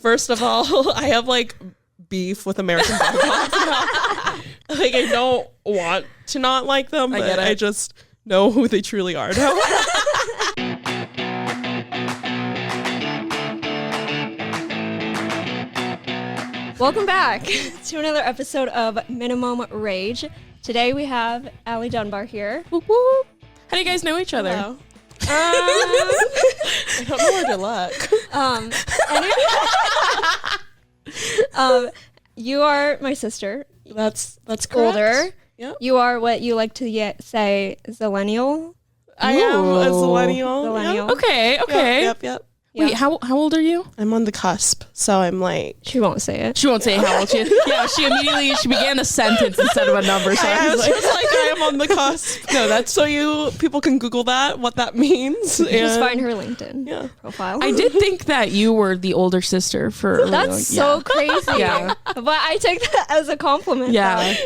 First of all, I have like beef with American Bulldogs. Like I don't want to not like them, but I just know who they truly are now. Welcome back to another episode of Minimum Rage. Today we have Allie Dunbar here. Whoop, whoop. How do you guys know each other? Hello. I don't know where to look. You are my sister. That's correct. Older. Yep. You are what you like to say, zillennial. I am a zillennial. Zillennial. Okay. Yep. Wait, how old are you? I'm on the cusp, so I'm like... She won't say it. She won't say how old she is. Yeah, she began a sentence instead of a number. So I was just like, I am on the cusp. No, that's so people can Google that, what that means. Just find her LinkedIn profile. I did think that you were the older sister for... That's so crazy. Yeah. But I take that as a compliment. Yeah.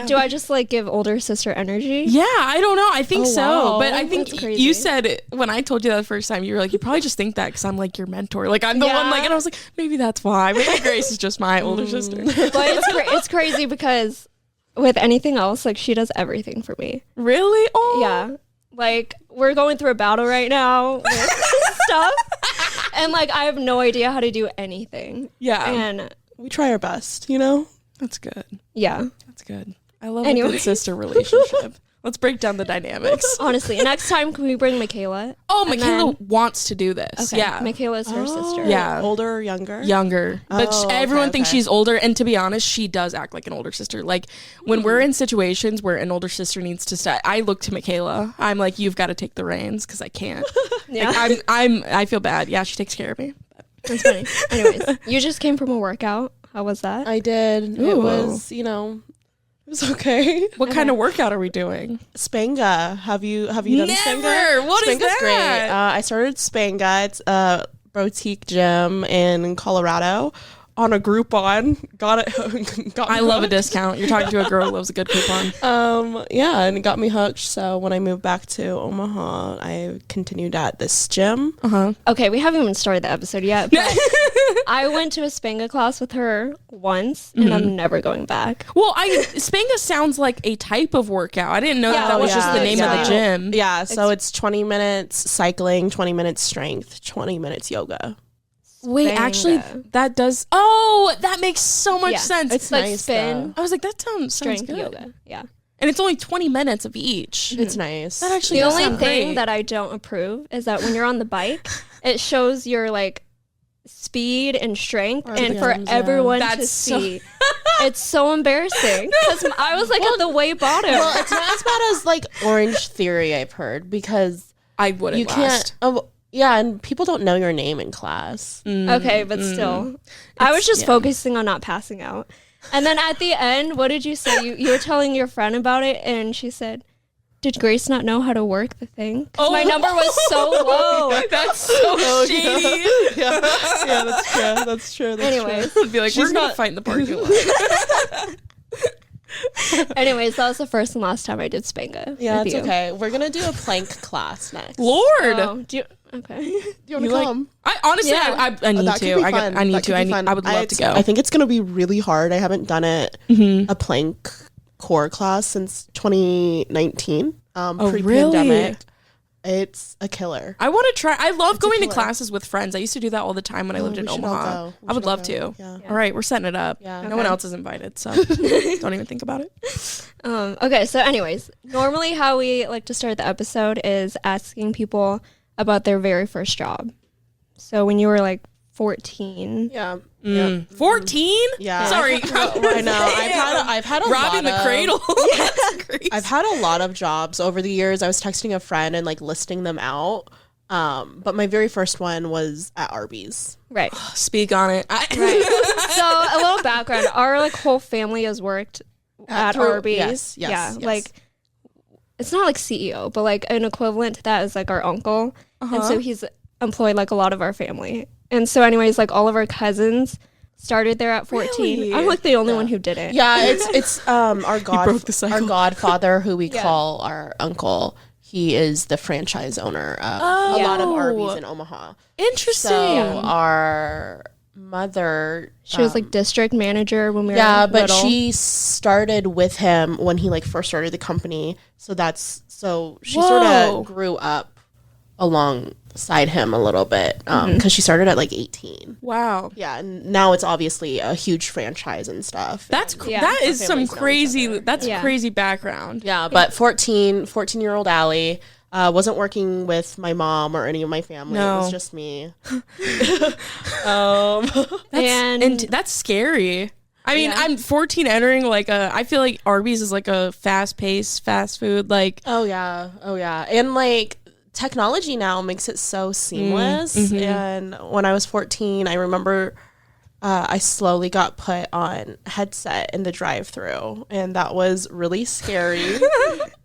Do I just like give older sister energy? Yeah, I don't know. I think so. Wow. But I think you said when I told you that the first time, you were like, you probably just think that because I'm like your mentor. Like I'm the one like, and I was like, maybe that's why. Maybe Grace is just my older sister. But it's crazy because with anything else, like she does everything for me. Really? Oh. Yeah. Like we're going through a battle right now with stuff. And like I have no idea how to do anything. Yeah. And we try our best, you know? That's good. Yeah. That's good. I love a good sister relationship. Let's break down the dynamics. Honestly, next time can we bring Michaela? Oh, Michaela wants to do this. Okay. Yeah. Michaela is her sister. Yeah. Older or younger? Younger. But everyone thinks she's older. And to be honest, she does act like an older sister. Like when we're in situations where an older sister needs to stay, I look to Michaela. I'm like, you've got to take the reins because I can't. Yeah. Like, I feel bad. Yeah, she takes care of me. That's funny. Anyways, you just came from a workout. How was that? I did. Ooh. It was, it was okay. What kind of workout are we doing? Spanga. Have you done Spanga? Never. What is Spanga's that? Great. I started Spanga. It's a boutique gym in Colorado on a Groupon. Got it. I love a discount. You're talking to a girl who loves a good coupon. And it got me hooked. So when I moved back to Omaha, I continued at this gym. Okay, we haven't even started the episode yet, but I went to a Spanga class with her once, and I'm never going back. Well, Spanga sounds like a type of workout. I didn't know that was just the name of the gym. Yeah, so it's 20 minutes cycling, 20 minutes strength, 20 minutes yoga. Wait, actually, that does... Oh, that makes so much sense. It's like nice, spin. I was like, that sounds strength good. Yoga, yeah. And it's only 20 minutes of each. It's nice. That actually the only thing that I don't approve is that when you're on the bike, it shows your like speed and strength, and for everyone to see. It's so embarrassing because I was like at the way bottom. Well, it's not as bad as like Orange Theory, I've heard, because I wouldn't last. Yeah, and people don't know your name in class. Okay, but still. I was just focusing on not passing out. And then at the end, what did you say? You were telling your friend about it, and she said, did Grace not know how to work the thing? My number was so low. That's so shady. Yeah, that's true. Anyways. I'd be like, we're going to fight in the parking lot. Anyways, that was the first and last time I did Spanga. Yeah, it's okay. We're going to do a plank class next. Lord. Oh, okay. Do you want to come? I honestly, I need to. I need to. I would love to go. I think it's going to be really hard. I haven't done it, a plank core class since 2019, pre-pandemic. Really? It's a killer. I want to try. I love going to classes with friends. I used to do that all the time when I lived in Omaha. I would love to. Yeah. All right, we're setting it up. Yeah. No one else is invited, so don't even think about it. Okay, so anyways, normally how we like to start the episode is asking people about their very first job. So when you were like 14. Yeah. 14? Yeah. Sorry. I know. I've had a robbing the cradle. I've had a lot of jobs over the years. I was texting a friend and like listing them out. But my very first one was at Arby's. Right. Speak on it. Right. So a little background. Our like whole family has worked at Arby's. Yes. Like it's not like CEO, but like an equivalent to that is like our uncle. And so he's employed like a lot of our family. And so anyways, like all of our cousins started there at 14. Really? I'm like the only one who didn't. Yeah, it's our godfather, who we call our uncle. He is the franchise owner of a lot of Arby's in Omaha. Interesting. So our mother, she was like district manager when we were but little. she started with him when he like first started the company. So she sort of grew up alongside him a little bit because she started at like 18. Wow. Yeah, and now it's obviously a huge franchise and stuff. That is some crazy. That's crazy background. Yeah, but 14-year-old Allie wasn't working with my mom or any of my family. No. It was just me. And that's scary. I mean, I'm 14 entering like I feel like Arby's is like a fast-paced fast food. Like, oh yeah, and like technology now makes it so seamless. Mm-hmm. And when I was 14, I remember I slowly got put on headset in the drive-thru, and that was really scary.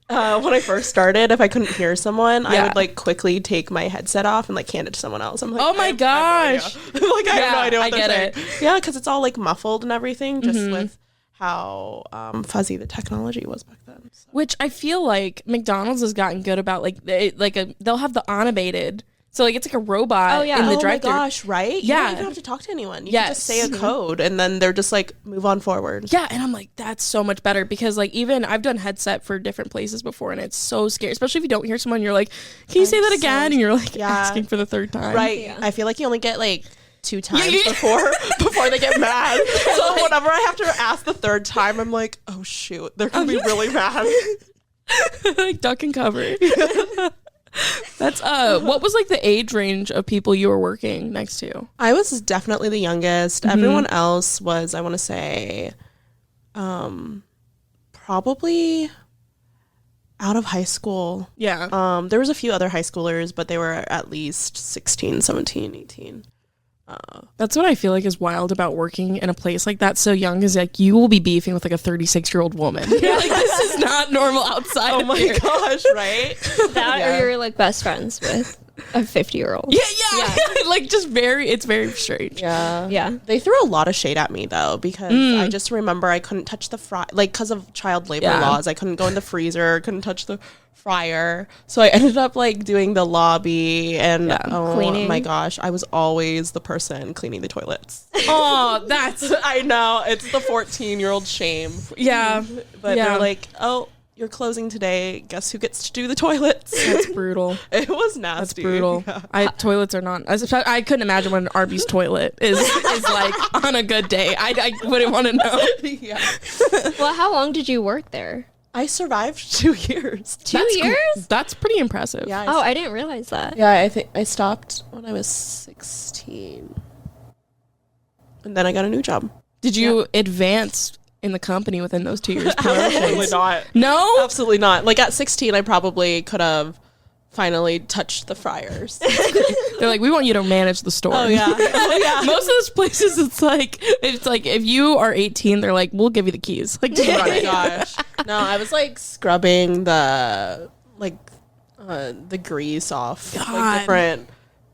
When I first started, if I couldn't hear someone, I would like quickly take my headset off and like hand it to someone else. I'm like, oh my gosh, I have no idea what they're saying. Yeah, because it's all like muffled and everything, just with how fuzzy the technology was back then. So. Which I feel like McDonald's has gotten good about, like they'll have the animated. So, like, it's like a robot in the drive-thru. Oh, my gosh, right? You don't even have to talk to anyone. You can just say a code, and then they're just like, move on forward. Yeah, and I'm like, that's so much better because, like, even I've done headset for different places before, and it's so scary, especially if you don't hear someone, you're like, can you say that again? And you're, like, asking for the third time. Right. Yeah. I feel like you only get, like, 2 times before they get mad. So whenever I have to ask the third time, I'm like, oh, shoot. They're going to be really mad. Like, duck and cover. That's what was like the age range of people you were working next to? I was definitely the youngest. Everyone else was, I want to say, probably out of high school. Yeah. There was a few other high schoolers, but they were at least 16, 17, 18. That's what I feel like is wild about working in a place like that so young, is like you will be beefing with like a 36-year-old woman. You're like, this is not normal outside. Oh my gosh, right? Or you're like best friends with a 50-year-old. Yeah. Like just it's very strange. Yeah. They threw a lot of shade at me though, because I just remember I couldn't touch the like because of child labor laws. I couldn't go in the freezer, couldn't touch the fryer, so I ended up like doing the lobby and cleaning. My gosh, I was always the person cleaning the toilets. Oh, that's I know, it's the 14-year-old shame. But they're like, oh, you're closing today, guess who gets to do the toilets? That's brutal. It was nasty. That's brutal. Toilets are not, I couldn't imagine what an Arby's toilet is like on a good day. I wouldn't want to know. Well, how long did you work there? I survived 2 years. 2 years? That's pretty impressive. Yeah. I didn't realize that. Yeah, I think I stopped when I was 16. And then I got a new job. Did you advance in the company within those 2 years? Absolutely not. No? Absolutely not. Like at 16, I probably could have finally touched the fryers. They're like, we want you to manage the store. Oh yeah. Most of those places, it's like if you are 18, they're like, we'll give you the keys. Like, just run it. Gosh. No, I was like scrubbing the grease off like different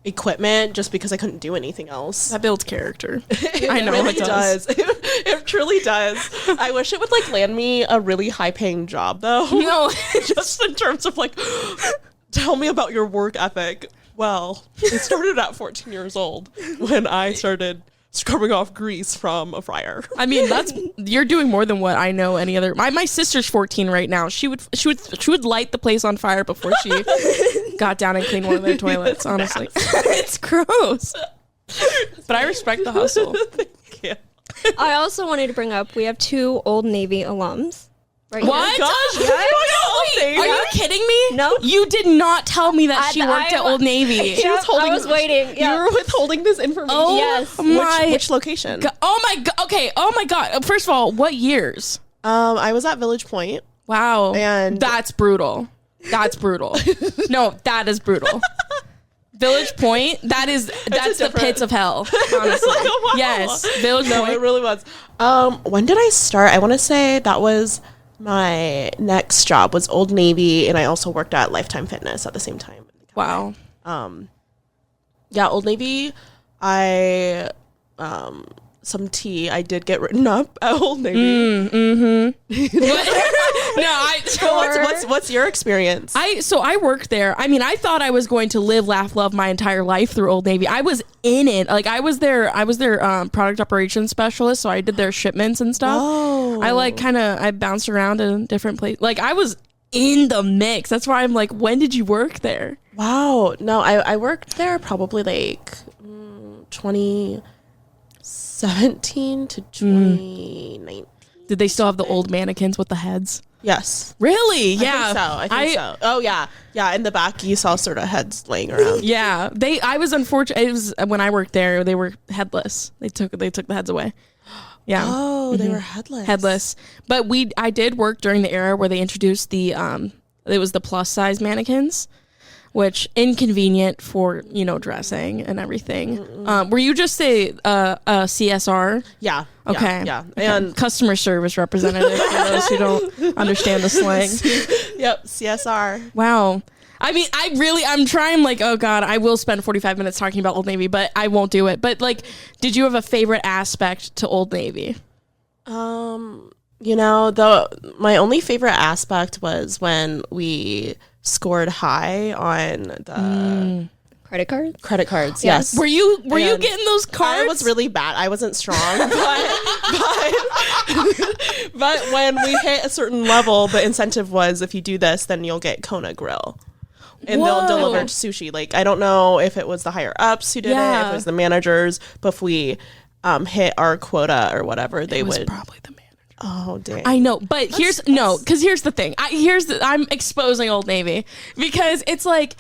equipment just because I couldn't do anything else. That builds character. I know it does. It truly does. I wish it would like land me a really high paying job though. No, just in terms of like, tell me about your work ethic. Well, it started at 14 years old when I started scrubbing off grease from a fryer. I mean, you're doing more than what I know any other. My sister's 14 right now. She would light the place on fire before she got down and cleaned one of their toilets. Honestly, it's gross. But I respect the hustle. Thank you. I also wanted to bring up, we have 2 Old Navy alums. Right what? Now. Gosh, are you kidding me? No. You did not tell me that she worked at Old Navy. I was waiting. Yeah. You were withholding this information. Oh, yes. Which location? Oh my god. Okay. Oh my god. First of all, what years? I was at Village Point. Wow. And that's brutal. That's brutal. No, that is brutal. Village Point, that's the pits of hell, honestly. Wow. Yes, Village Point. No, it really was. When did I start? I want to say that was my next job was Old Navy, and I also worked at Lifetime Fitness at the same time. Wow. Yeah, Old Navy, some tea. I did get written up at Old Navy. No, What's your experience? I worked there. I mean, I thought I was going to live, laugh, love my entire life through Old Navy. I was in it. Like I was their product operations specialist, so I did their shipments and stuff. Oh. I bounced around in different places. Like I was in the mix. That's why I'm like, when did you work there? Wow. No, I worked there probably like 2017 to 2019. Did they still have the old mannequins with the heads? Yes. Really? Yeah. I think so. Oh yeah. Yeah. In the back, you saw sort of heads laying around. Yeah. I was unfortunate. It was when I worked there. They were headless. They took the heads away. Yeah. Oh, they were headless. Headless. But I did work during the era where they introduced it was the plus size mannequins, which inconvenient for, dressing and everything. Were you just a CSR? Yeah. Okay. Yeah. Okay. And customer service representative for those who don't understand the slang. Yep. CSR. Wow. I mean, I'm trying like, oh God, I will spend 45 minutes talking about Old Navy, but I won't do it. But like, did you have a favorite aspect to Old Navy? My only favorite aspect was when we scored high on the credit cards. Yes. Were you getting those cards? I was really bad. I wasn't strong, but when we hit a certain level, the incentive was if you do this, then you'll get Kona Grill. And they'll deliver sushi. Like, I don't know if it was the higher ups who did it, if it was the managers, but if we hit our quota or whatever, they would probably the manager. Oh, dang. I know, but here's the thing. I'm exposing Old Navy because it's like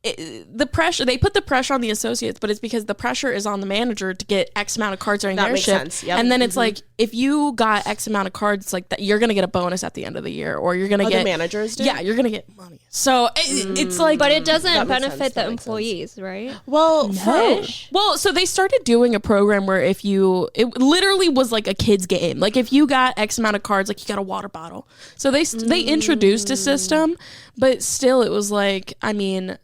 the pressure. They put the pressure on the associates, but it's because the pressure is on the manager to get X amount of cards during their shift. Sense. Yep. And then it's like if you got X amount of cards, it's like that you're gonna get a bonus at the end of the year, or you're gonna get the managers do? Yeah, you're gonna get money. So it's like, but it doesn't benefit the employees, right? Well, no. Well, so they started doing a program where it literally was like a kid's game. Like if you got X amount of cards, like you got a water bottle. So they introduced a system, but still it was like, I mean,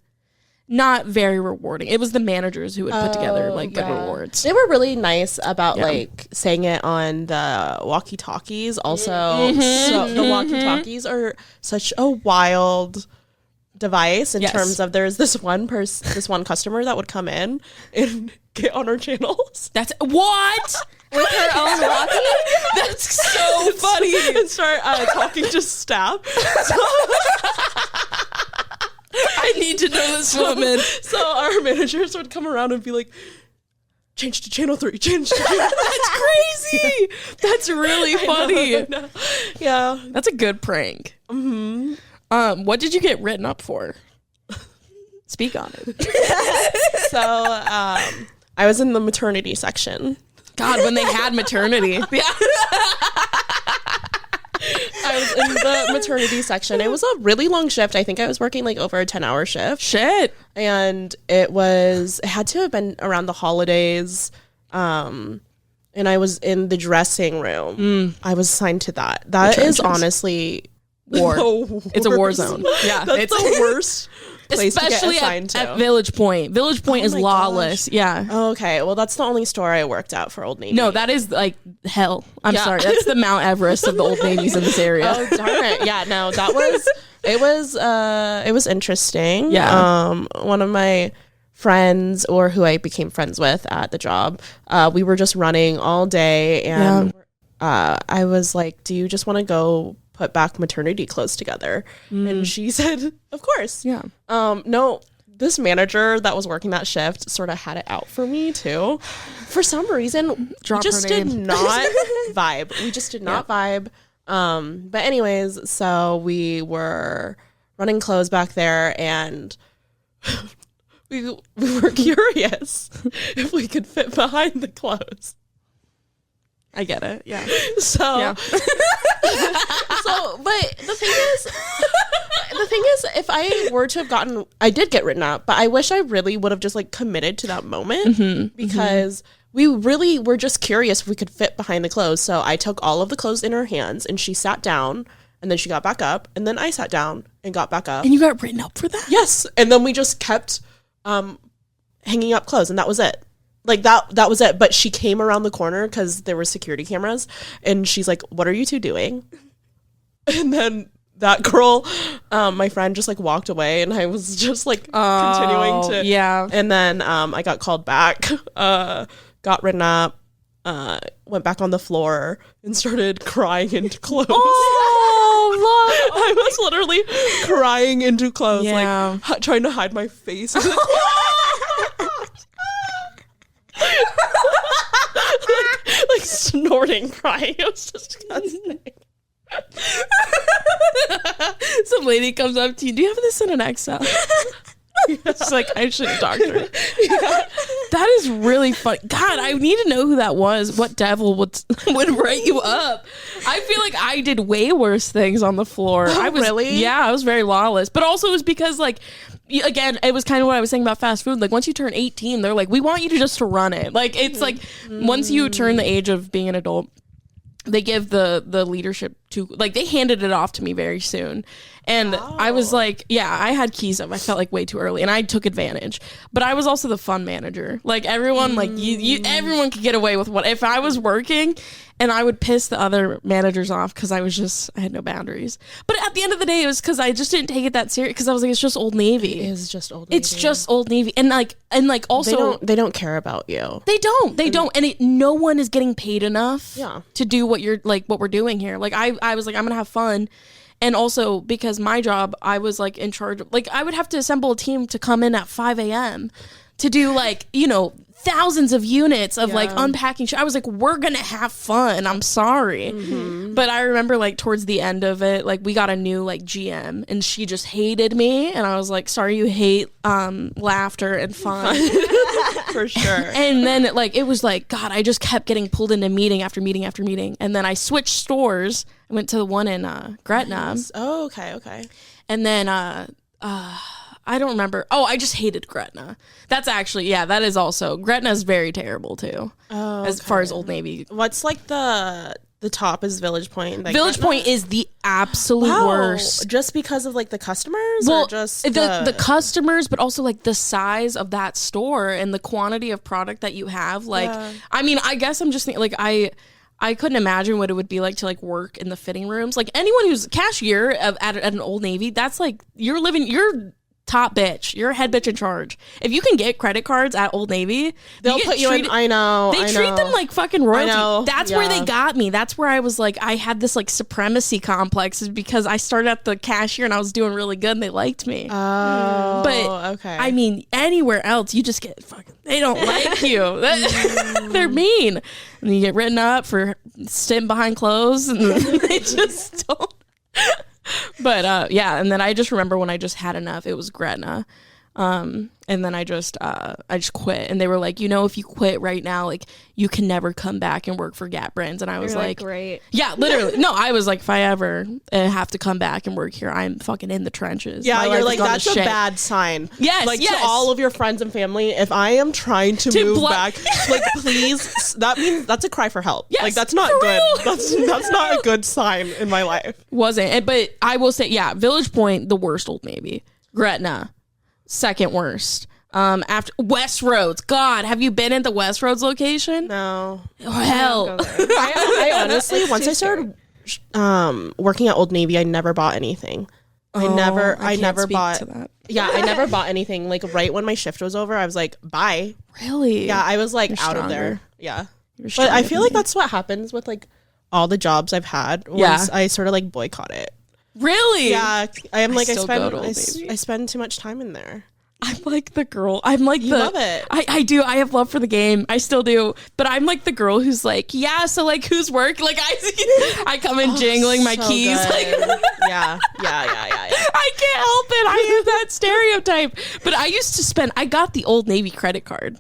not very rewarding. It was the managers who would put together like good rewards. They were really nice about like saying it on the walkie-talkies. Also, so the walkie-talkies are such a wild device in terms of there's this one customer that would come in and get on our channels. That's what. With her own walkie? That's so funny. And start talking to staff. I need to know this woman. So our managers would come around and be like, change to channel 3, change to channel 3. That's crazy. Yeah. That's really funny. I know. Yeah. That's a good prank. Mm-hmm. What did you get written up for? Speak on it. So I was in the maternity section. God, when they had maternity. Yeah. I was in the maternity section. It was a really long shift. I think I was working like over a 10-hour shift. Shit. And it had to have been around the holidays. And I was in the dressing room. I was assigned to that. That is honestly war. It's a war zone. Yeah. That's the worst place especially to get assigned at Village Point. Village Point is lawless. Gosh. Yeah. Okay. Well, that's the only store I worked at for Old Navy. No, that is like hell. I'm sorry. That's the Mount Everest of the Old Navies in this area. Oh, darn it. Yeah, no, it was interesting. Yeah. One of my friends, or who I became friends with at the job, we were just running all day, and I was like, do you just want to go put back maternity clothes together? And she said, of course. Yeah. No, this manager that was working that shift sort of had it out for me too. For some reason, we just did not vibe. We just did not vibe. But anyways, so we were running clothes back there, and we were curious if we could fit behind the clothes. I get it. Yeah. So, but the thing is, if I were to have gotten, I did get written up, but I wish I really would have just like committed to that moment, because we really were just curious if we could fit behind the clothes. So I took all of the clothes in her hands, and she sat down, and then she got back up, and then I sat down and got back up. And you got written up for that? Yes. And then we just kept hanging up clothes, and that was it. Like that was it. But she came around the corner because there were security cameras, and she's like, "What are you two doing?" And then that girl, my friend just like walked away, and I was just like continuing to. Yeah. And then I got called back, got written up, went back on the floor and started crying into clothes. Oh, love. I was literally crying into clothes, Yeah. like trying to hide my face. like snorting, crying. It was disgusting. Some lady comes up to you. Do you have this in an XL? It's like, I should have talked to her. Yeah. That is really funny. God, I need to know who that was. What devil would write you up? I feel like I did way worse things on the floor. Oh, I was really? Yeah, I was very lawless. But also it was because like, again, it was kind of what I was saying about fast food. Like once you turn 18, they're like, we want you to just to run it. Like it's like once you turn the age of being an adult, they give the leadership to, like, they handed it off to me very soon. And I was like, yeah, I had keys up. I felt like way too early, and I took advantage. But I was also the fun manager. Like everyone, like everyone could get away with what. If I was working, and I would piss the other managers off because I had no boundaries. But at the end of the day, it was because I just didn't take it that serious. Because I was like, it's just Old Navy. It is just Old Navy. It's just Old Navy, and also they don't care about you. They don't, and no one is getting paid enough to do what we're doing here. Like I was like, I'm gonna have fun. And also because my job, I was like in charge of, like, I would have to assemble a team to come in at 5 a.m. to do like, thousands of units of like unpacking shit. I was like, we're gonna have fun. I'm sorry. But I remember like towards the end of it, like we got a new like GM, and she just hated me, and I was like, sorry, you hate laughter and fun. For sure. And then it was like, God, I just kept getting pulled into meeting after meeting after meeting. And then I switched stores. I went to the one in Gretna. Nice. Oh, okay. And then I don't remember. Oh, I just hated Gretna. That's actually, that is also, Gretna's very terrible too. Oh, as far as Old Navy. What's like the top is Village Point? Like Village Point is the absolute worst. Just because of like the customers? Well, or just the customers, but also like the size of that store and the quantity of product that you have. Like, I mean, I guess I'm just thinking, like, I couldn't imagine what it would be like to like work in the fitting rooms. Like anyone who's cashier at an Old Navy, that's like, you're top bitch. You're a head bitch in charge. If you can get credit cards at Old Navy, they'll put you in. I know. They treat them like fucking royalty. I know. That's where they got me. That's where I was like, I had this like supremacy complex, is because I started at the cashier and I was doing really good and they liked me. Oh, but okay. I mean, anywhere else, you just get fucking, they don't like you. They're mean. And you get written up for sitting behind clothes, and they just don't. But and then I just remember when I just had enough, it was Gretna. And then I just quit, and they were like, if you quit right now, like you can never come back and work for Gap Brands. And I was like, great. Yeah, literally. No, I was like, if I ever have to come back and work here, I'm fucking in the trenches. Yeah, you're like, that's a bad sign. Yes, like to all of your friends and family, if I am trying to move back, like please, that means that's a cry for help. Yes, like that's not good. That's not a good sign in my life. Wasn't. But I will say, Village Point, the worst Old Navy. Gretna, second worst. After Westroads. God, have you been at the Westroads location? No. Oh, hell. I honestly, once I started working at Old Navy, I never bought anything. I never bought. Yeah, I never bought anything. Like right when my shift was over, I was like, bye. Really? Yeah, I was like out of there. Yeah. But I feel like that's what happens with like all the jobs I've had. Once I sort of like boycott it. Really? Yeah, I am like, I spend too much time in there. I'm like the girl. I'm like you love it. I do. I have love for the game. I still do. But I'm like the girl who's like, so like whose work? Like I come in jingling my keys. Like, yeah. I can't help it. I have that stereotype. But I got the Old Navy credit card.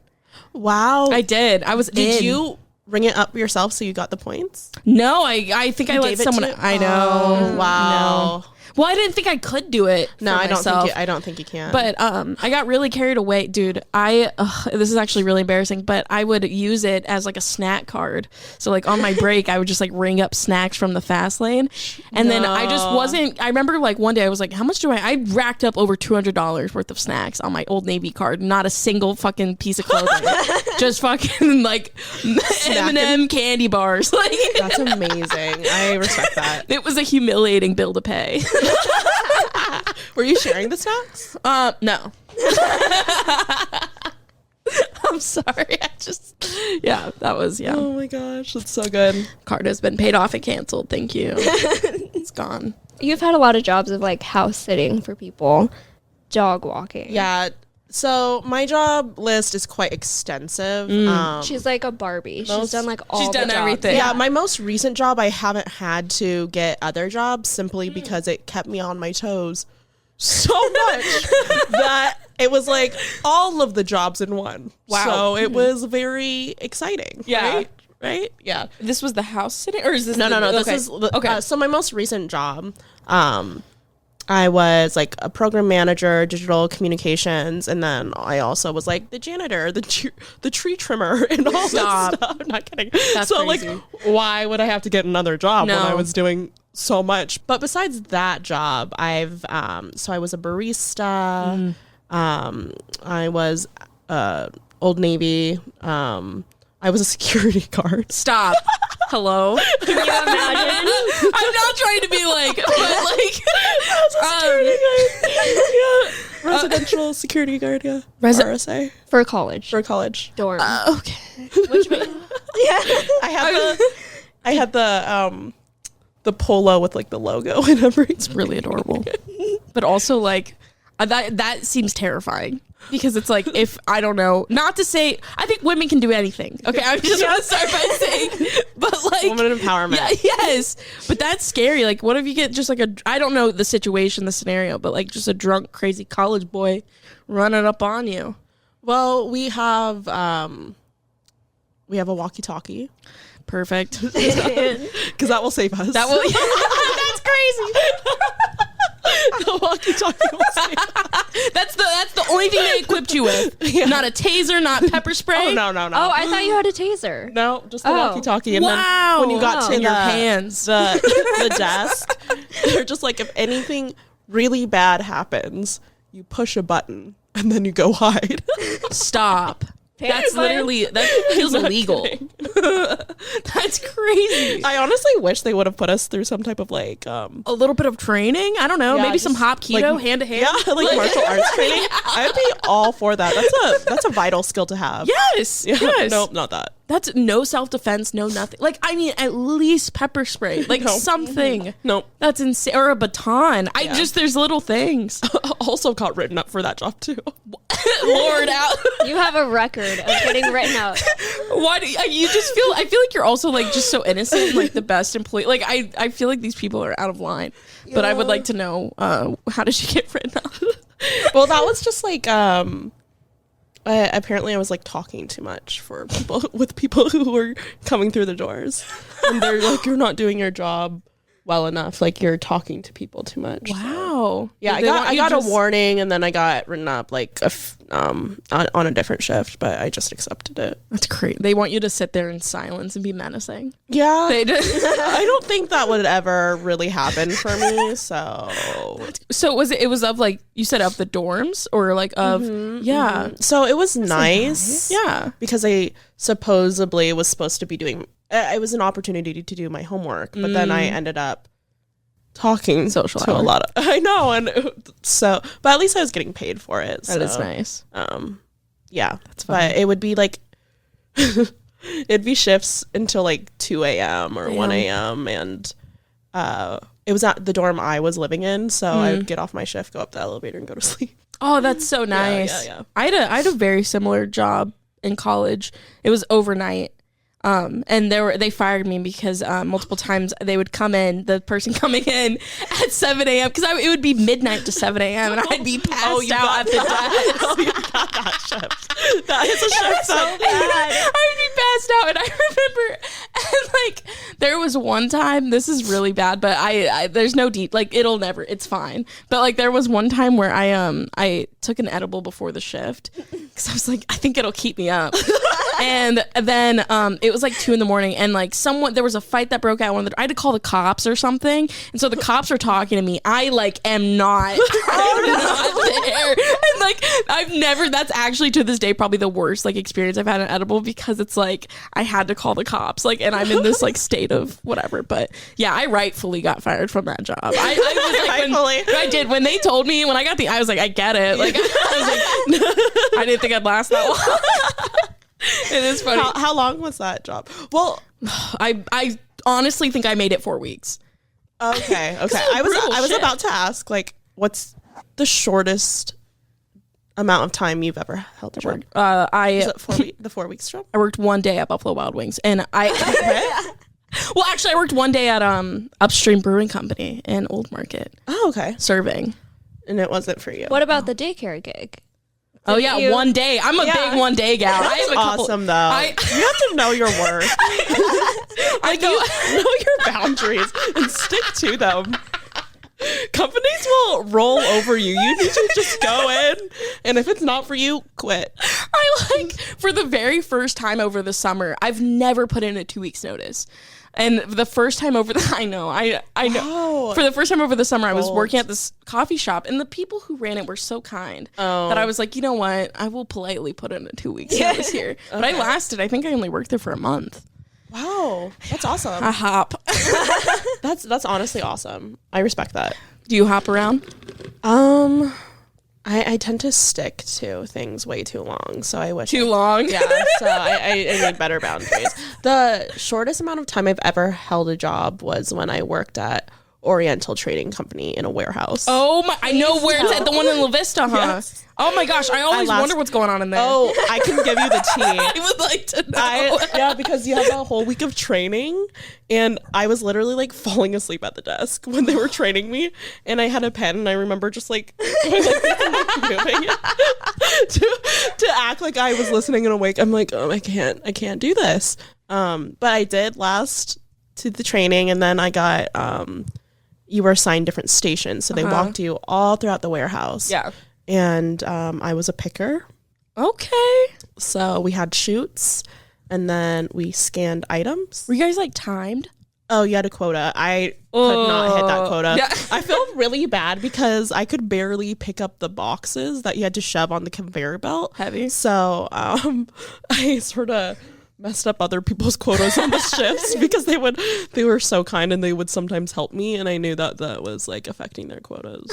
Wow. I did. Did you ring it up yourself so you got the points? No, I think I let someone. I know. Oh, wow. No. Well, I didn't think I could do it. No, I don't think you can. But I got really carried away, dude. This is actually really embarrassing, but I would use it as like a snack card. So like on my break, I would just like ring up snacks from the fast lane, and then I just wasn't. I remember like one day I was like, how much do I racked up over $200 worth of snacks on my Old Navy card. Not a single fucking piece of clothing, just fucking like M&M candy bars. Like that's amazing. I respect that. It was a humiliating bill to pay. Were you sharing the snacks? No. I'm sorry. That was. Oh my gosh, that's so good. Card has been paid off and canceled. Thank you. It's gone. You've had a lot of jobs of like house sitting for people, dog walking. Yeah. So my job list is quite extensive. She's like a Barbie. She's done like all. She's done everything. Yeah, my most recent job, I haven't had to get other jobs simply because it kept me on my toes so much that it was like all of the jobs in one. Wow. So it was very exciting. Yeah. Right? Yeah. This was the house sitting, or is this? No. Okay. This is okay. So my most recent job, I was like a program manager, digital communications, and then I also was like the janitor, the tree trimmer, and all that stuff. I'm not kidding. That's so crazy. like, why would I have to get another job when No. I was doing so much? But besides that job, I've so I was a barista. I was Old Navy. I was a security guard. Stop. Hello. Can you imagine? I'm not trying to be like, but like, Residential security guard, yeah. RSA For college. for college. Dorm. okay. Which means, I had the polo with like the logo and everything. It's really adorable, but also like that seems terrifying. Because it's like, if, I don't know, not to say, I think women can do anything. Okay, I'm just going to start by saying, but like. Woman empowerment. Yeah, yes. But that's scary. Like, what if you get just like I don't know the situation, the scenario, but like just a drunk, crazy college boy running up on you. Well, we have a walkie-talkie. Perfect. Because that will save us. That will, that's crazy. The walkie-talkie will save us. That's the only thing they equipped you with. Yeah. Not a taser, not pepper spray. Oh, no. oh, I thought you had a taser. No, just the walkie-talkie. And Wow. then when you got to In your hands. the desk, they're just like, if anything really bad happens, you push a button and then you go hide. Stop. That's literally, that feels illegal. That's crazy. I honestly wish they would have put us through some type of like A little bit of training. I don't know. Yeah, maybe some just, hop keto, like, hand to hand. Yeah, like martial arts training. I'd be all for that. That's a vital skill to have. Yes. Yeah. Yes. Nope, not that. That's no self-defense, no nothing. Like, I mean, at least pepper spray. Like, No. something. Nope. That's insane. Or a baton. Yeah. There's little things. Also got written up for that job too. Lord out. You have a record of getting written out. Why do you just feel, I feel like you're also, like, just so innocent, like, the best employee. Like, I feel like these people are out of line. But I would like to know, how did you get written out? Well, that was just like apparently I was like talking too much for people who were coming through the doors, and they're like, you're not doing your job well enough, like you're talking to people too much. Wow. Yeah, I got a warning, and then I got written up like on a different shift, but I just accepted it. That's crazy. They want you to sit there in silence and be menacing. Yeah, They just, I don't think that would ever really happen for me. So so it was of like, you said of the dorms or like of, yeah. so it was nice. Yeah. Because I supposedly was supposed to be doing it was an opportunity to do my homework, but then I ended up talking Social to hour. a lot of I know, and so but at least I was getting paid for it. That is nice. Yeah, That's fun. but it would be like it'd be shifts until like 2 a.m. or 1 a.m. and it was at the dorm I was living in, so I would get off my shift, go up the elevator, and go to sleep. Oh, that's so nice. yeah. I had a very similar job in college. It was overnight. And they fired me because multiple times they would come in, the person coming in at 7 a.m. because it would be midnight to 7 a.m. and I'd be passed out at the desk. Oh, you got that shift. That is a shift. So bad. I would be passed out, and I remember, and like there was one time. This is really bad, but I there's no deep, like it's fine. But like there was one time where I took an edible before the shift because I was like, I think it'll keep me up. And then it was like 2 a.m. and like there was a fight that broke out. I had to call the cops or something. And so the cops are talking to me. I like am not, there. And like that's actually to this day probably the worst like experience I've had in edible, because it's like I had to call the cops, like, and I'm in this like state of whatever. But yeah, I rightfully got fired from that job. I was like, when they told me, when I got I was like, I get it. Like, I was like, I didn't think I'd last that long. It is funny. How long was that job? Well, I honestly think I made it 4 weeks. Okay. I was about to ask, like, what's the shortest amount of time you've ever held a job? The 4 weeks job? I worked 1 day at Buffalo Wild Wings, and well, actually, I worked 1 day at Upstream Brewing Company in Old Market. Oh, okay. Serving. And it wasn't for you. What about the daycare gig? Oh yeah, 1 day. I'm a big 1 day gal. That's I have a couple, awesome though. You have to know your worth. Like, you know your boundaries and stick to them. Companies will roll over you. You need to just go in, and if it's not for you, quit. For the very first time over the summer, I've never put in a 2 weeks notice. And the first time over I know. Oh. For the first time over the summer, I was working at this coffee shop, and the people who ran it were so kind that I was like, you know what? I will politely put in a 2 weeks notice here. But I lasted. I think I only worked there for a month. Wow, that's awesome. I hop. That's honestly awesome. I respect that. Do you hop around? I tend to stick to things way too long, so I wish too long. Yeah, so I need better boundaries. The shortest amount of time I've ever held a job was when I worked at Oriental Trading Company in a warehouse. Oh my! I know where it's at. The one in La Vista, huh? Yes. Oh my gosh! I always wonder what's going on in there. Oh, I can give you the tea. I would like to know. Yeah, because you have a whole week of training, and I was literally like falling asleep at the desk when they were training me, and I had a pen, and I remember just like going like this and like moving it to act like I was listening and awake. I'm like, oh, I can't do this. But I did last to the training, and then I got you were assigned different stations, so they walked you all throughout the warehouse. Yeah. And I was a picker. Okay. So we had shoots, and then we scanned items. Were you guys like timed? Oh, you had a quota. I could not hit that quota. Yeah. I feel really bad because I could barely pick up the boxes that you had to shove on the conveyor belt. Heavy. So I sort of messed up other people's quotas on the shifts because they were so kind, and they would sometimes help me, and I knew that was like affecting their quotas.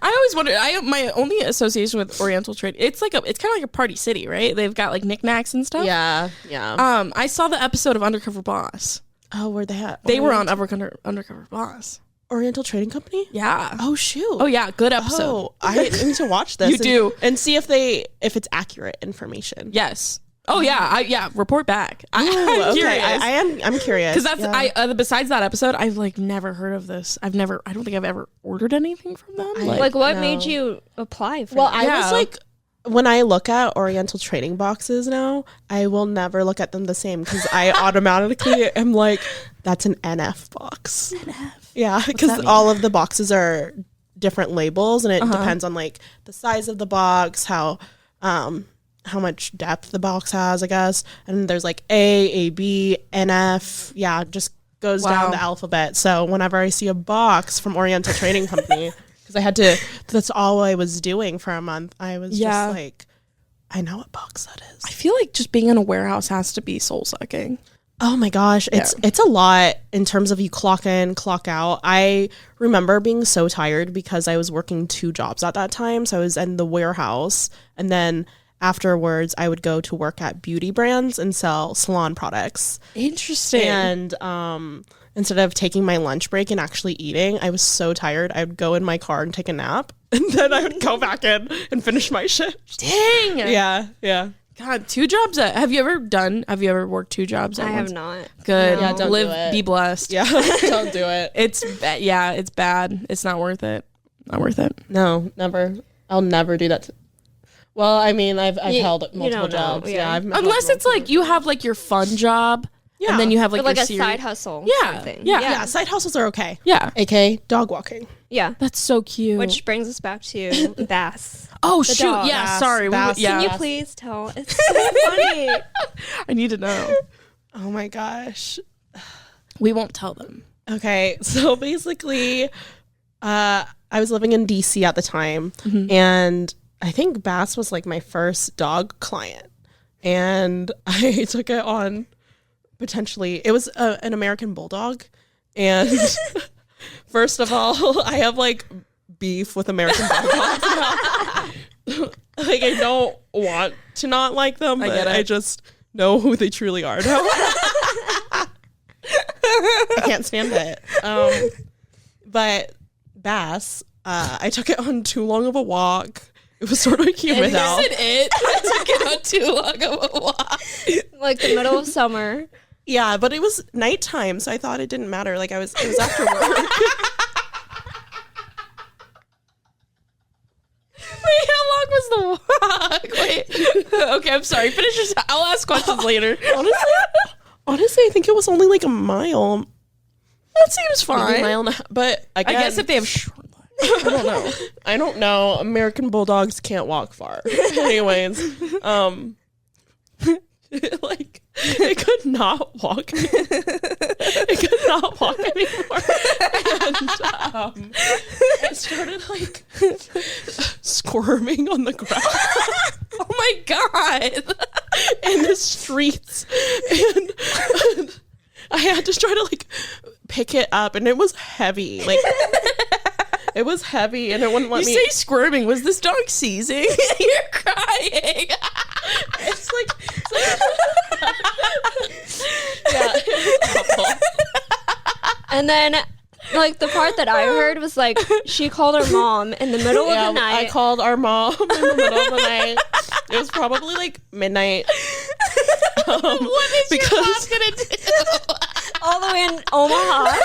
I always wondered. My only association with Oriental Trade, it's kind of like a party city, right? They've got like knickknacks and stuff. Yeah. I saw the episode of Undercover Boss. Oh, where they at? They were on Undercover Boss. Oriental Trading Company? Yeah. Oh shoot. Oh yeah, good episode. Oh, I need to watch this. You do, and see if it's accurate information. Yes. Oh yeah, report back. I'm okay. curious. I'm curious because that's besides that episode, I've like never heard of this. I don't think I've ever ordered anything from them. What made you apply for? Well, I was like, when I look at Oriental Trading boxes now, I will never look at them the same because I automatically am like, that's an NF box. NF. Yeah, because all of the boxes are different labels, and it depends on like the size of the box, how much depth the box has, I guess. And there's like A, B, NF. Yeah, just goes down the alphabet. So whenever I see a box from Oriental Trading Company, because that's all I was doing for a month, I was just like, I know what box that is. I feel like just being in a warehouse has to be soul sucking. Oh my gosh, it's a lot in terms of you clock in, clock out. I remember being so tired because I was working 2 jobs at that time. So I was in the warehouse, and then afterwards I would go to work at beauty brands and sell salon products. Interesting. And instead of taking my lunch break and actually eating, I was so tired I would go in my car and take a nap, and then I would go back in and finish my shift. Dang. Yeah. God, 2 jobs. Have you ever worked 2 jobs at once? I have not. Good. No. Yeah, don't live, do it. be blessed. Yeah, don't do it. It's bad. It's not worth it. Not worth it. No, never. I'll never do that. Well, I mean, I've held multiple jobs. Yeah, unless it's like you have like your fun job, and then you have like a your side hustle. Yeah, thing. Yeah. Side hustles are okay. Yeah, aka dog walking. Yeah. That's so cute. Which brings us back to Bass. Oh, shoot. dog. Yeah, Bass, sorry. Bass. Can you please tell? It's so funny. I need to know. Oh my gosh. We won't tell them. Okay, so basically, I was living in DC at the time, and I think Bass was like my first dog client, and I took it on potentially. It was an American Bulldog, and first of all, I have like beef with American Bulldogs now. Like, I don't want to not like them, but I just know who they truly are now. I can't stand it. But Bass, I took it on too long of a walk. It was sort of humid out. Isn't it? I took it on too long of a walk. Like the middle of summer. Yeah, but it was nighttime, so I thought it didn't matter. Like, it was after work. Wait, how long was the walk? Wait. Okay, I'm sorry. Finish your. I'll ask questions later. Honestly, I think it was only like a mile. That seems fine. Maybe a mile and a half. But again, I guess if they have short legs. I don't know. American Bulldogs can't walk far. Anyways, like, it could not walk. It could not walk anymore. And it started like squirming on the ground. Oh my god. In the streets. And I had to try to like pick it up, and it was heavy. Like, it was heavy, and it wouldn't let me. You say squirming. Was this dog seizing? You're crying. It's like yeah, it's awful. And then, like, the part that I heard was like she called her mom in the middle of the night. I called our mom in the middle of the night. It was probably like midnight. What is your mom gonna do? All the way in Omaha.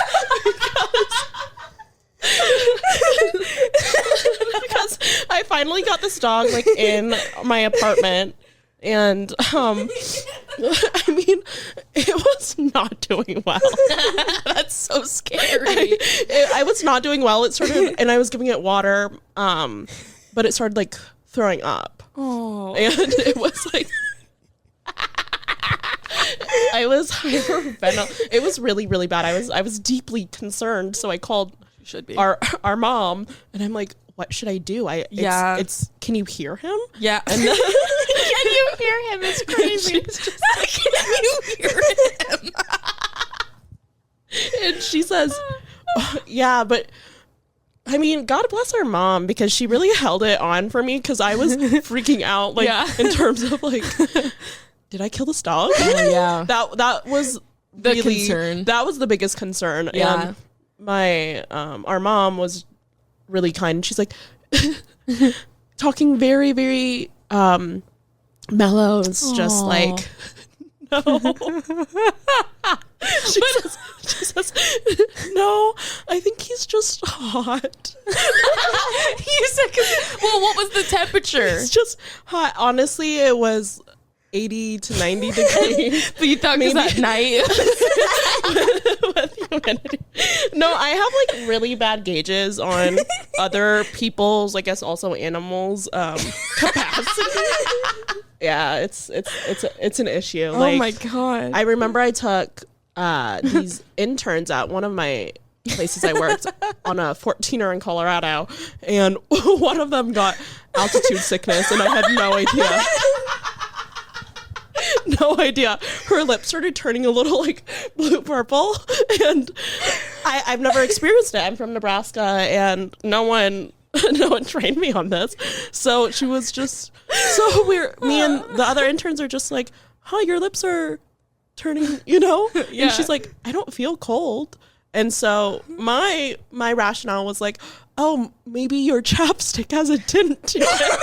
Because I finally got this dog like in my apartment, and I mean, it was not doing well. That's so scary. I was not doing well. It started, and I was giving it water, but it started like throwing up. Oh, And it was like I was hyperventilating. It was really, really bad. I was deeply concerned, so I called our mom, and I'm like, what should I do? It's can you hear him? Yeah. And then, can you hear him? It's crazy. Can you hear him? And she says, oh, yeah, but I mean, God bless our mom, because she really held it on for me, because I was freaking out, like, in terms of like, did I kill this dog? Oh, yeah. That was The really, concern. That was the biggest concern. Yeah. And my our mom was really kind. She's like talking very, very mellow. It's just like, no. She says, no, I think he's just hot. You said, well, what was the temperature? It's just hot. Honestly, it was 80 to 90 degrees. But you thought maybe at night with humidity. No, I have like really bad gauges on other people's, I guess also animals, capacity. Yeah, it's an issue. Oh like, my god. I remember I took these interns at one of my places I worked on a 14er in Colorado, and one of them got altitude sickness, and I had no idea. No idea. Her lips started turning a little like blue purple, and I've never experienced it. I'm from Nebraska, and no one trained me on this. So she was just so weird. Me and the other interns are just like, "Huh, your lips are turning," Yeah. And she's like, "I don't feel cold." And so my rationale was like, "Oh, maybe your chapstick has a tint to it."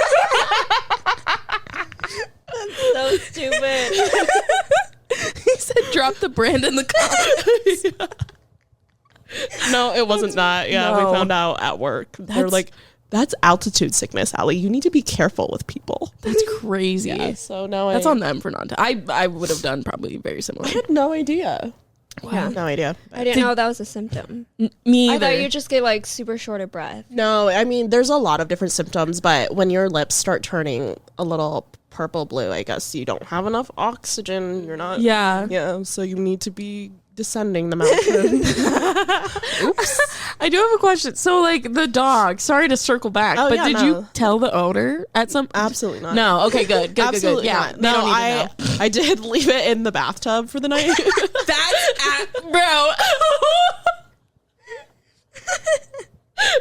So stupid. He said, "Drop the brand in the comments." Yeah. No, it wasn't that. Yeah, No. we found out at work. They're like, "That's altitude sickness, Allie. You need to be careful with people." That's crazy. Yeah, so now That's on them for not. I would have done probably very similar. I had no idea. Yeah. No idea. I didn't know that was a symptom. Me either. I thought you just get like super short of breath. No, I mean, there's a lot of different symptoms, but when your lips start turning a little purple blue, I guess you don't have enough oxygen. You're not. Yeah. Yeah. So you need to be descending the mountain. Oops. I do have a question. So, like, the dog, sorry to circle back, but did you tell the owner at some... Absolutely not. No. Okay, good. Absolutely Yeah. not. No, I did leave it in the bathtub for the night. Bro.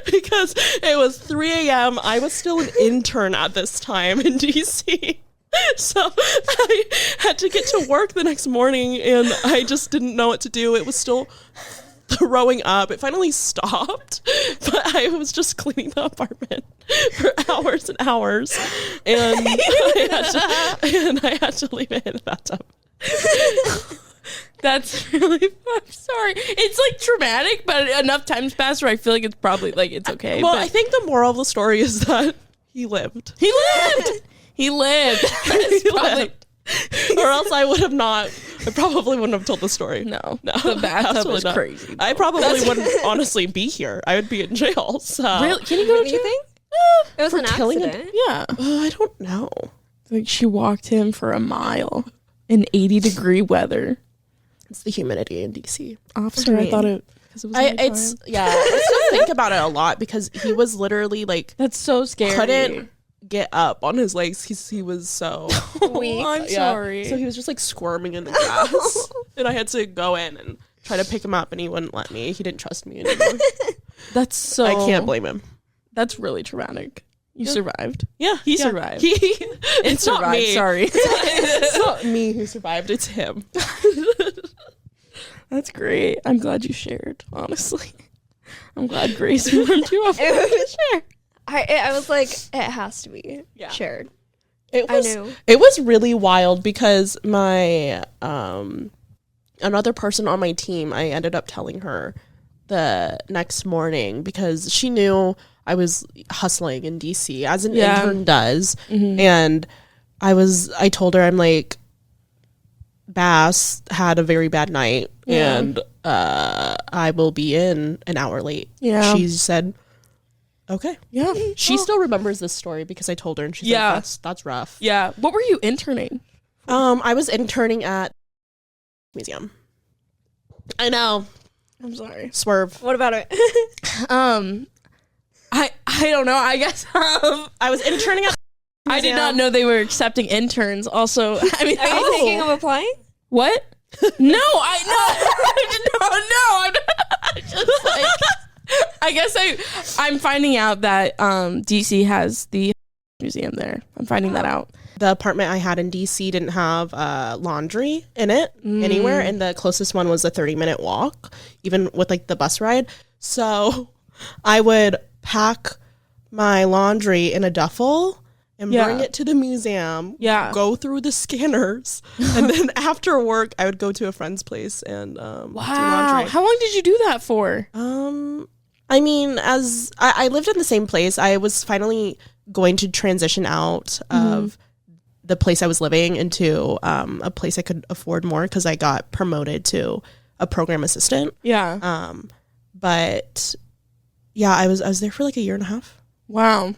Because it was 3 a.m. I was still an intern at this time in DC. So I had to get to work the next morning and I just didn't know what to do. It was still throwing up. It finally stopped, but I was just cleaning the apartment for hours and hours. And I had to leave it in the bathtub. That's really, I'm sorry. It's like traumatic, but enough times passed where I feel like it's probably like it's okay. Well, but I think the moral of the story is that he lived. He lived. He lived. Or else I would have not. I probably wouldn't have told the story. No. The bathtub was not. crazy. I probably wouldn't honestly be here. I would be in jail. So. Really? Can you go to jail? It was an accident. Yeah. I don't know. Like she walked him for a mile in 80-degree weather. It's the humidity in DC. Officer, I thought it. It was I still think about it a lot because he was literally like. That's so scary. Couldn't get up on his legs. He was so weak. I'm sorry. So he was just like squirming in the grass, and I had to go in and try to pick him up, and he wouldn't let me. He didn't trust me anymore. That's so. I can't blame him. That's really traumatic. You survived. Yeah, he survived. It's not me. Sorry, it's not me who survived. It's him. That's great. I'm glad you shared. Honestly, I'm glad Grace warmed you up. Sure. I was like, it has to be shared. I knew. It was really wild because my another person on my team, I ended up telling her the next morning because she knew I was hustling in DC as an intern does. Mm-hmm. And I told her, I'm like, Bass had a very bad night and I will be in an hour late. Yeah. She said, okay. Yeah. She still remembers this story because I told her and she's like, that's rough. Yeah. What were you interning? I was interning at museum. I know. I'm sorry. Swerve. What about it? I don't know. I guess I was interning at I did not know they were accepting interns. Also, I mean, are you thinking of applying? What? No, I did not know. I'm just like, I guess I'm finding out that DC has the museum there. I'm finding that out. The apartment I had in DC didn't have laundry in it anywhere, and the closest one was a 30-minute walk, even with like the bus ride. So I would pack my laundry in a duffel and bring it to the museum, go through the scanners, and then after work, I would go to a friend's place and do laundry. How long did you do that for? I mean, as I lived in the same place, I was finally going to transition out of the place I was living into a place I could afford more because I got promoted to a program assistant. Yeah. But yeah, I was there for like a year and a half. Wow.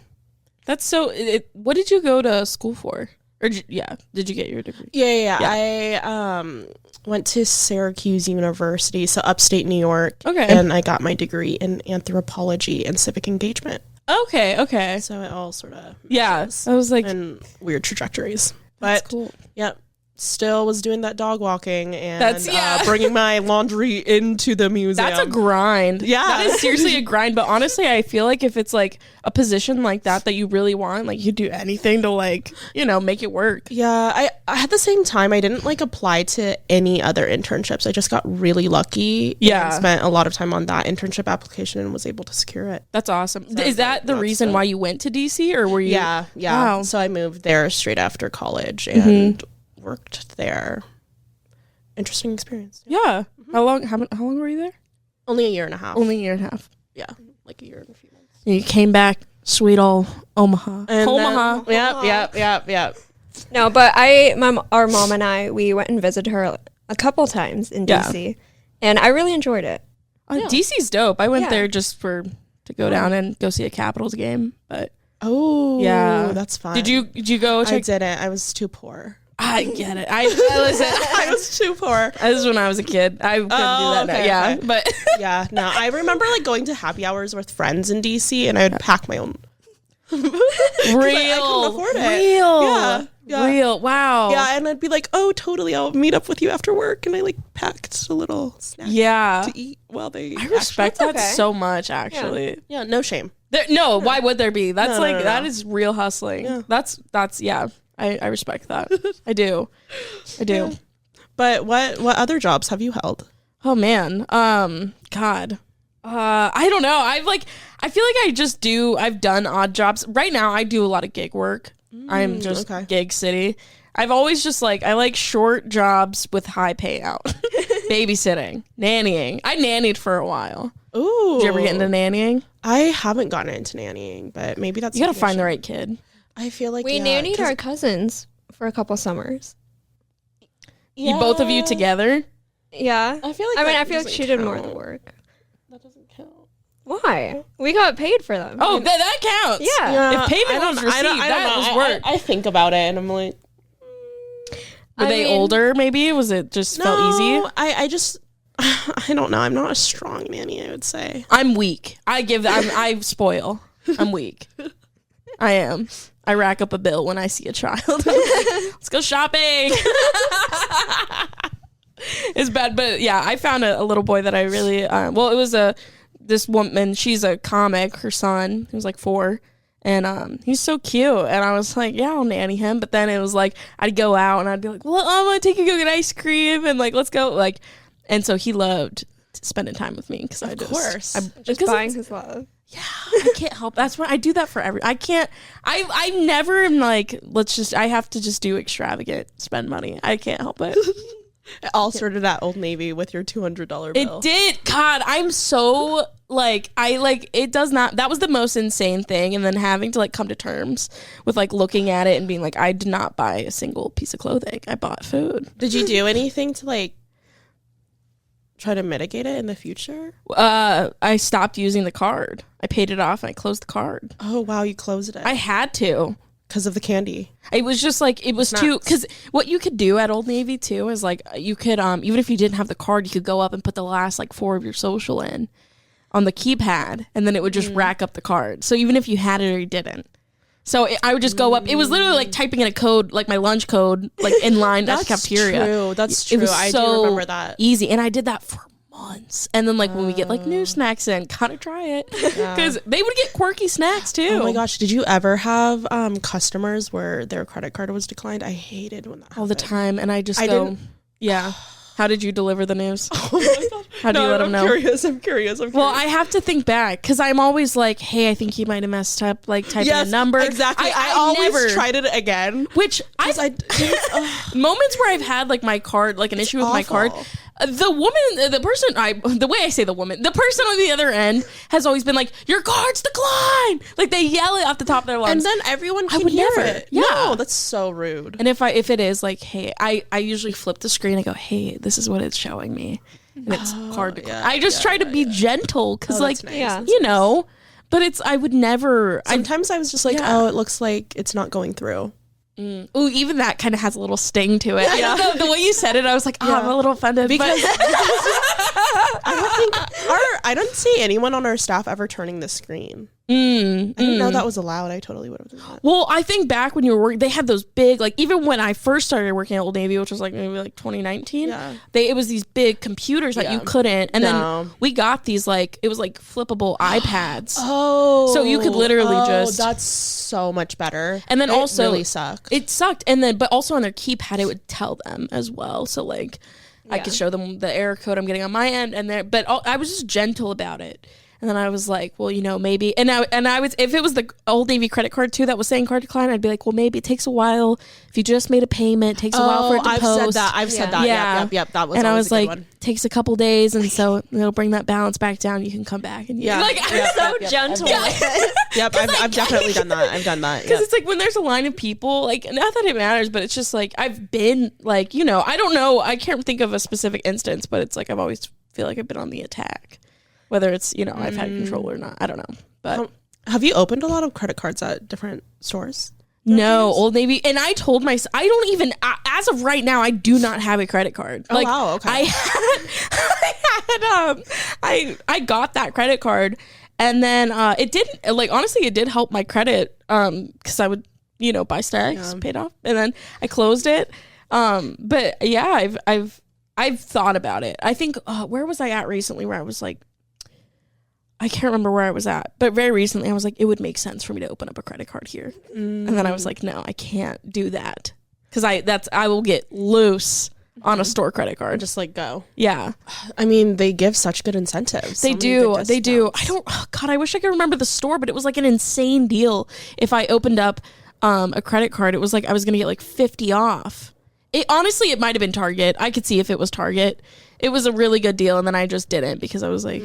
That's so. What did you go to school for? Or did you get your degree? Yeah. I went to Syracuse University, so upstate New York. Okay. And I got my degree in anthropology and civic engagement. Okay. So it all sort of I was like, in weird trajectories. That's but cool. Yep. Still was doing that dog walking and bringing my laundry into the museum. That's a grind. Yeah. That is seriously a grind. But honestly, I feel like if it's like a position like that you really want, like you do anything to like, make it work. Yeah. I at the same time, I didn't like apply to any other internships. I just got really lucky. Yeah. And spent a lot of time on that internship application and was able to secure it. That's awesome. So is that the reason why you went to DC or were you? Yeah. Wow. So I moved there straight after college and worked there. Interesting experience. Yeah. How long were you there? Only a year and a half. Only a year and a half. Yeah. Like a year and a few months. And you came back, sweet old Omaha. Omaha. Yep. No, but our mom and I, we went and visited her a couple times in DC. and I really enjoyed it. DC's dope. I went there just to go down and go see a Capitals game, but that's fun. Did you go check? I didn't. I was too poor. I get it. Listen, I was too poor. This is when I was a kid. I couldn't do that now. Yeah, okay. But no. I remember like going to happy hours with friends in DC, and I would pack my own. Real, I couldn't afford it. Real. Wow. Yeah, and I'd be like, oh, totally. I'll meet up with you after work, and I like packed a little snack. to eat while they. I respect that so much. Actually. Yeah. No shame. Why would there be? That's that is real hustling. Yeah. That's I respect that. I do. Yeah. But what other jobs have you held? Oh man. God. I don't know. I feel like I've done odd jobs. Right now I do a lot of gig work. I'm just gig city. I've always just I like short jobs with high payout. Babysitting, nannying. I nannied for a while. Ooh. Did you ever get into nannying? I haven't gotten into nannying, but maybe that's you gotta find the right kid. I feel like we nannied our cousins for a couple summers. You both of you together? Yeah. I feel like I feel like she did more of the work. That doesn't count. Why? We got paid for them. Oh, that counts. Yeah. If payment was received, that was work. I think about it and I'm like, were they older? Maybe was it just felt easy? I just I don't know. I'm not a strong nanny. I would say I'm weak. I spoil. I'm weak. I am. I rack up a bill when I see a child. Let's go shopping. It's bad, but yeah, I found a little boy that I really it was this woman. She's a comic. Her son, he was like 4, and he's so cute. And I was like, yeah, I'll nanny him. But then it was like I'd go out and I'd be like, well, I'm gonna take you to go get ice cream and let's go And so he loved spending time with me because I just buying his love. Yeah, I can't help. That's why I do that for I can't. I never am like, I have to just do extravagant, spend money. I can't help it. It all started at Old Navy with your $200 bill. It did. God, I'm so it does not. That was the most insane thing. And then having to come to terms with looking at it and being like, I did not buy a single piece of clothing. I bought food. Did you do anything to try to mitigate it in the future? I stopped using the card. I paid it off and I closed the card. Oh wow, you closed it. I had to because of the candy. It was just it was too, because what you could do at Old Navy too is you could even if you didn't have the card, you could go up and put the last 4 of your social in on the keypad, and then it would just rack up the card. So even if you had it or you didn't. So I would just go up. It was literally typing in a code, my lunch code, in line at the cafeteria. That's true. It was I so do remember that. Easy. And I did that for months. And then when we get new snacks in, gotta try it. Because they would get quirky snacks too. Oh my gosh. Did you ever have customers where their credit card was declined? I hated when that happened. All the time. And I go, yeah. How did you deliver the news? Oh my gosh. How do you let them know? I'm curious. Well, I have to think back because I'm always like, hey, I think you might have messed up, typing a number. Exactly. I always never tried it again. Which moments where I've had my card, an issue with my card. The person on the other end has always been like, your card's declined. They yell it off the top of their lungs. And then everyone can hear it. Yeah. No, that's so rude. And if it is hey, I usually flip the screen. I go, hey, this is what it's showing me. And it's card declined. I just try to be gentle because nice. you know, but I would never. Sometimes I was just oh, it looks like it's not going through. Ooh, even that kind of has a little sting to it. Yeah. I don't know, the way you said it, I was like, I'm a little offended. Because I don't see anyone on our staff ever turning the screen. I didn't know that was allowed. I totally would have done that. Well, I think back when you were working, they had those big, even when I first started working at Old Navy, which was maybe 2019, it was these big computers that you couldn't. And then we got these it was flippable iPads. Oh. So you could literally just. That's so much better. And then it really sucked. It sucked. And then, but also on their keypad, it would tell them as well. So I could show them the error code I'm getting on my end, but I was just gentle about it. And then I was like, well, maybe. And I was, if it was the Old Navy credit card too that was saying card decline, I'd be like, well, maybe it takes a while. If you just made a payment, it takes a while for it to post. I've said that. Yeah. Yep. That was. And I was a good one. Takes a couple days, and so it'll bring that balance back down. You can come back and I'm so gentle. Yep. I've definitely done that. I've done that because it's when there's a line of people, not that it matters, but it's just I've been I don't know. I can't think of a specific instance, but it's I've always feel like I've been on the attack, whether it's, you know, I've had control or not. I don't know. But have you opened a lot of credit cards at different stores? No, Old Navy. And I told myself, I don't even, as of right now, I do not have a credit card. Oh, wow, okay. I got that credit card, and then it didn't, like, honestly, it did help my credit, because I would, you know, buy stacks, paid off, and then I closed it. But yeah, I've thought about it. I think, where was I at recently where I was like, I can't remember where I was at, but very recently I was like, it would make sense for me to open up a credit card here. And then I was like, no, I can't do that. Cause I will get loose on a store credit card. Just like go. Yeah. I mean, they give such good incentives. They do. I wish I could remember the store, but it was like an insane deal. If I opened up a credit card, it was like I was going to get like 50 off. Honestly, it might've been Target. I could see if it was Target. It was a really good deal. And then I just didn't because I was like,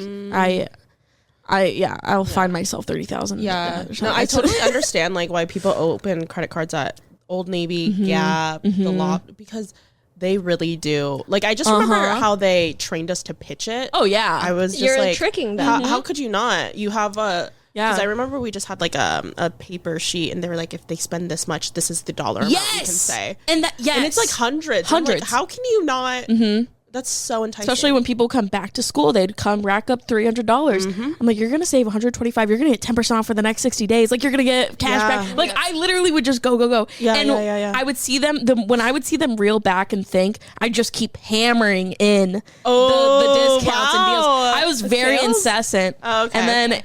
I'll find myself 30,000. Yeah, no, I totally understand like why people open credit cards at Old Navy, Gap, The Loft, because they really do. Like, I just remember how they trained us to pitch it. Oh yeah, I was just You're like tricking them. How could you not? You have a because I remember we just had like a paper sheet, and they were like, if they spend this much, this is the dollar amount you can say, and it's like hundreds. Like, how can you not? That's so enticing. Especially when people come back to school, they'd come rack up $300. I'm like, you're going to save $125. You're going to get 10% off for the next 60 days. Like, you're going to get cash back. Like, I literally would just go. Yeah, and I would see them, when I would see them reel back and think, I just keep hammering in the discounts and deals. I was very incessant. Oh, okay. And then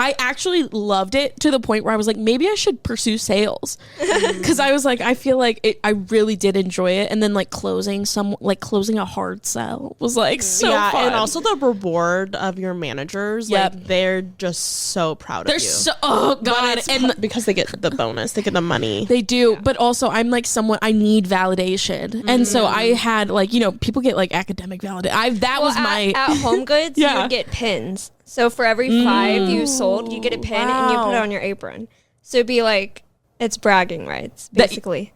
I actually loved it to the point where I was like, maybe I should pursue sales, because I was like, I feel like I really did enjoy it. And then like closing a hard sell was like so fun. And also the reward of your managers, like they're just so proud of you. So and because they get the bonus, they get the money. They do, but also I'm like someone, I need validation, and so I had like, you know, people get like academic validation. At Home Goods, you would get pins. So for every 5 you sold, you get a pin and you put it on your apron. So it'd be like, it's bragging rights, basically.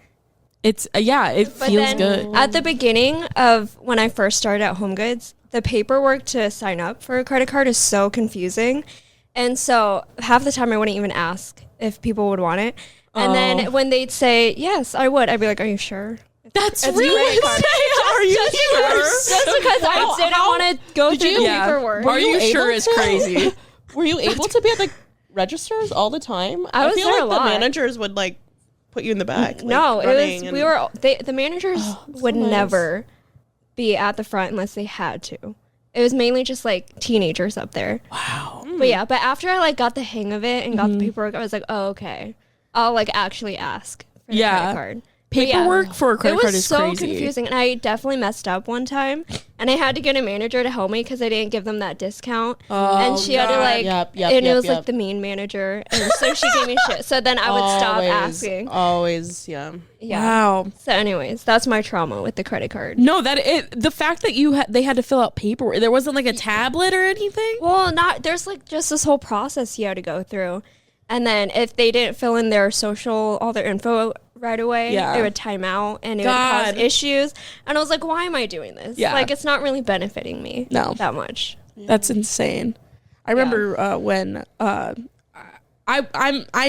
It feels good. At the beginning of when I first started at Home Goods, the paperwork to sign up for a credit card is so confusing. And so half the time I wouldn't even ask if people would want it. And then when they'd say, yes, I would, I'd be like, are you sure? That's really insane. Are you sure? Just because I didn't want to go through the paperwork. Are you sure is crazy. Were you able to be at the registers all the time? I was feel there like a lot. The managers would like put you in the back. Like, no, the managers would never be at the front unless they had to. It was mainly just like teenagers up there. Wow. But yeah, but after I like got the hang of it and got the paperwork, I was like, oh, okay. I'll like actually ask for the credit card. Paperwork for a credit card is crazy. It was so confusing, and I definitely messed up one time, and I had to get a manager to help me because I didn't give them that discount, and she had to like, it was like the mean manager, and so she gave me shit. So then I would stop asking. Always, yeah. Wow. So, anyways, that's my trauma with the credit card. No, the fact that they had to fill out paperwork, there wasn't like a tablet or anything. Well, there's like just this whole process you had to go through, and then if they didn't fill in their social, all their info right away, it would time out and it would cause issues, and I was like, why am I doing this? Like, it's not really benefiting me that much. That's insane. I remember when I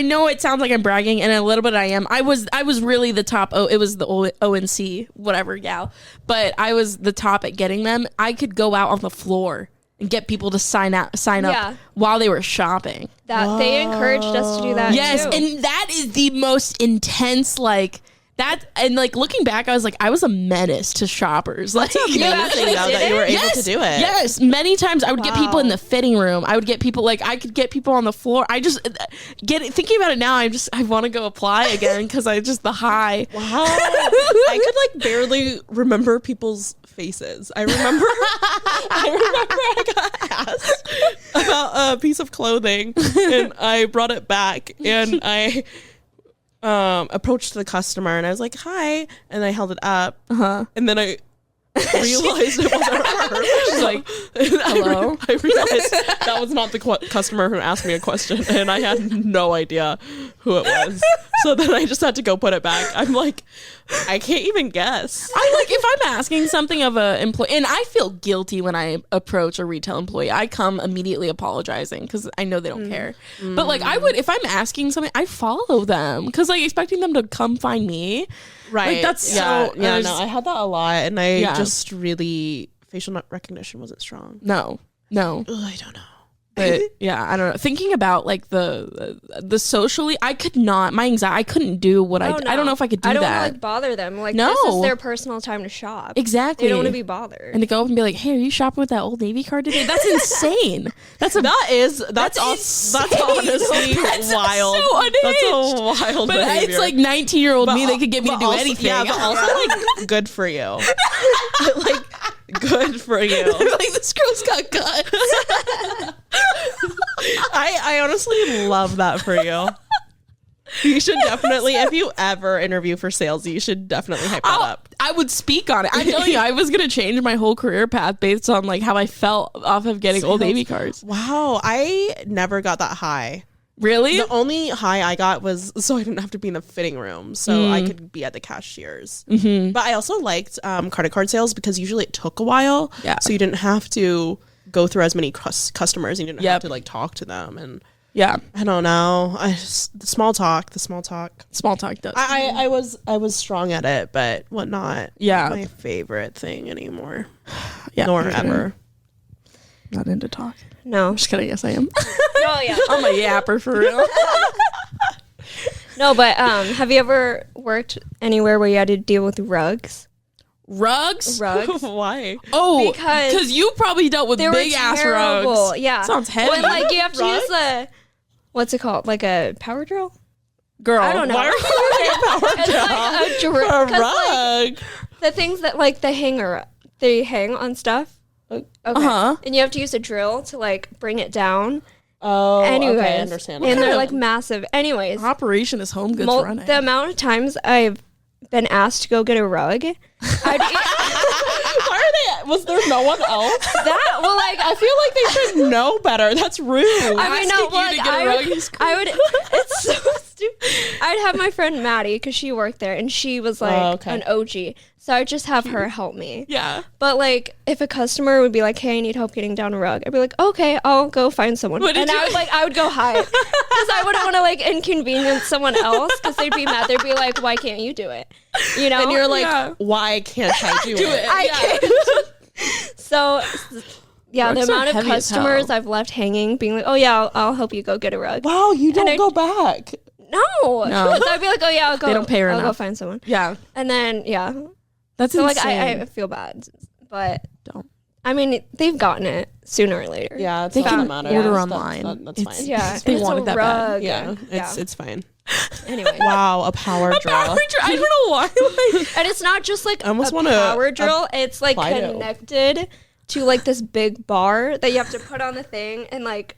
know it sounds like I'm bragging, and a little bit I am. I was really the top. It was the ONC whatever gal, but I was the top at getting them. I could go out on the floor and get people to sign up while they were shopping. That they encouraged us to do that. Yes, too. and that is the most intense, like that. And like looking back, I was like, I was a menace to shoppers. Like, that you were able to do it. Yes, many times I would get people in the fitting room. I would get people I could get people on the floor. I just thinking about it now. I want to go apply again because the high. Wow, I could like barely remember people's faces. I remember I got asked about a piece of clothing, and I brought it back, and I approached the customer, and I was like, hi, and I held it up, and then I realized it wasn't her. She's like, hello? I realized that was not the customer who asked me a question, and I had no idea who it was. So then I just had to go put it back. I'm like, I can't even guess. If I'm asking something of a employee, and I feel guilty when I approach a retail employee, I come immediately apologizing because I know they don't care. But like I would, if I'm asking something, I follow them because like expecting them to come find me. Right. Like that's no, I had that a lot, and I just really, facial recognition wasn't strong. No. Ugh, I don't know. But yeah, I don't know. Thinking about like the socially, I could not. My anxiety, I couldn't do what I don't know if I could do that. I don't want to like bother them. Like this is their personal time to shop. Exactly. They don't want to be bothered. And to go up and be like, "Hey, are you shopping with that Old Navy card today?" That's insane. That's honestly wild. So unhinged. That's a wild But behavior. it's like 19-year-old me. They could get me to do anything. Yeah, but also like good for you. Like good for you. Like this girl's got guts. I honestly love that for you. You should definitely, if you ever interview for sales, you should definitely hype that up. I would speak on it. I'm telling you, I was gonna change my whole career path based on like how I felt off of getting Old Navy cards. Wow, I never got that high. Really? The only high I got was so I didn't have to be in the fitting room, so I could be at the cashiers. But I also liked credit card sales because usually it took a while, so you didn't have to go through as many customers. You didn't have to like talk to them, and I don't know. The small talk does. I was strong at it, but not my favorite thing anymore. Nor ever. Not into talk. No. I'm just kidding. Yes, I am. Oh yeah. I'm a yapper for real. No, but have you ever worked anywhere where you had to deal with rugs? Rugs? Why? Oh, because you probably dealt with big ass rugs. Yeah. Sounds heavy. When like you have to use a, what's it called? Like a power drill? Girl, I don't know. Why are you using a power drill? Like a drill. A rug. Like, the things that like they hang on stuff. Okay. And you have to use a drill to like bring it down. Oh, anyways, okay, I understand. And they're like massive. Anyways, Operation is Home Goods running. The amount of times I've been asked to go get a rug. Why are they? Was there no one else? I feel like they should know better. That's rude. I mean, no, I would. It's so stupid. I'd have my friend Maddie because she worked there and she was like an OG. So I'd just have her help me. Yeah. But like, if a customer would be like, "Hey, I need help getting down a rug," I'd be like, "Okay, I'll go find someone." And I would go hide because I wouldn't want to like inconvenience someone else because they'd be mad. They'd be like, "Why can't you do it?" You know? And you're like, "Why can't I do it?" I can't. So. Yeah, Rugs the amount of heavy as customers hell. I've left hanging, being like, "Oh yeah, I'll help you go get a rug." Wow, you don't go back. No. So I'd be like, "Oh yeah, I'll go." They don't pay her I'll go enough. find someone. Yeah. And then That's so insane. like I feel bad, but Don't. I mean, they've gotten it sooner or later. Yeah, it's They not can gonna matter. order online. That's fine. Yeah, They it's wanted a that bad. rug. Yeah, it's fine. Anyway. Wow, a power drill. I don't know why. And it's not just like I almost a want power drill. It's like Play-Doh. connected to like this big bar that you have to put on the thing, and like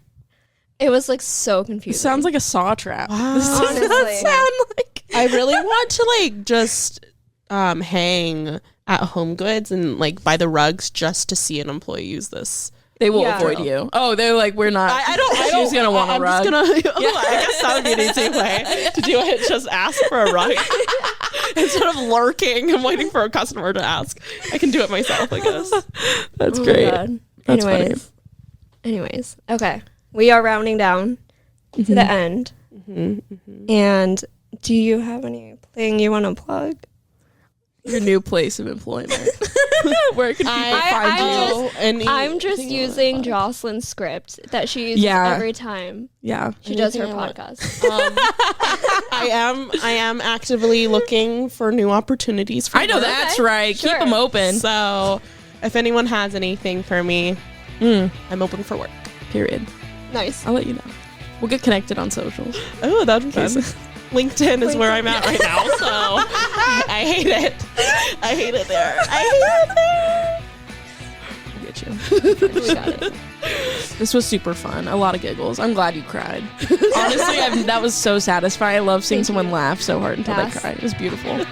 it was like so confusing. It sounds like a saw trap. Wow. This does not Honestly. sound like. I really want to like just hang at Home Goods and like buy the rugs just to see an employee use this. They will Yeah. avoid you. Oh, they're like, we're not. I don't. She's gonna want a rug. I'm just gonna. I guess that would be an easy way to do it. Just ask for a rug instead of lurking and waiting for a customer to ask. I can do it myself, I guess. That's Oh my great. God. That's Anyways, okay, we are rounding down to the end. And do you have anything you want to plug? Your new place of employment. Where can people find you? I'm just using Jocelyn's script that she uses every time Yeah. she does her podcast. I am actively looking for new opportunities for I know work. that's right. Sure. Keep them open. So if anyone has anything for me, I'm open for work. Period. Nice. I'll let you know. We'll get connected on socials. Oh, that'd be fun. LinkedIn is where I'm at right now, so I hate it. I hate it there. We'll get you. We got it. This was super fun. A lot of giggles. I'm glad you cried. Honestly, that was so satisfying. I love seeing someone laugh so hard until they Yes. cry. It was beautiful.